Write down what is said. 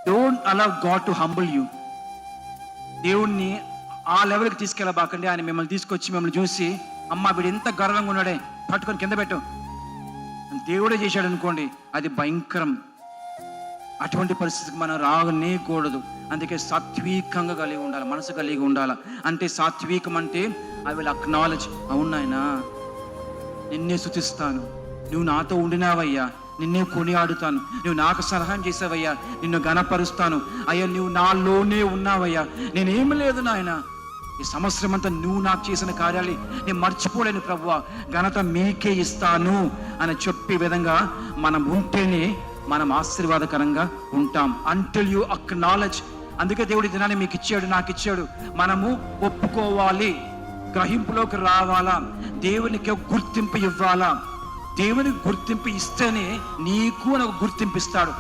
Don't allow God to humble you. దేవుణ్ణి ఆ లెవెల్కి తీసుకెళ్ళబాకండి. ఆయన మిమ్మల్ని తీసుకొచ్చి మిమ్మల్ని చూసి, అమ్మ వీడు ఎంత గర్వంగా ఉన్నాడే, పట్టుకొని కింద పెట్టు, దేవుడే చేశాడు అనుకోండి, అది భయంకరం. అటువంటి పరిస్థితికి మనం రాగనేకూడదు. అందుకే సాత్వికంగా కలిగి ఉండాలి, మనసు కలిగి ఉండాలి. అంటే సాత్వికం అంటే ఐ విల్ అక్నాలెడ్జ్, అవునాయనా నిన్నే స్తుతిస్తాను, నువ్వు నాతో ఉండినావయ్యా, నిన్నే కొనియాడుతాను, నువ్వు నాకు సలహా చేసావయ్యా, నిన్ను ఘనపరుస్తాను అయ్యా, నువ్వు నాలోనే ఉన్నావయ్యా, నేనేమి లేదు నాయన, ఈ సంవత్సరం అంతా నువ్వు నాకు చేసిన కార్యాలు నేను మర్చిపోలేను ప్రభువా, ఘనత మీకే ఇస్తాను అని చెప్పే విధంగా మనం ఉంటేనే మనం ఆశీర్వాదకరంగా ఉంటాం. Until you acknowledge. అందుకే దేవుడి దినాన్ని మీకు ఇచ్చాడు, నాకు ఇచ్చాడు. మనము ఒప్పుకోవాలి, గ్రహింపులోకి రావాలా, దేవునికి గుర్తింపు ఇవ్వాలా. దేవునికి గుర్తింపు ఇస్తేనే నీకు నాకు గుర్తింపు ఇస్తాడు.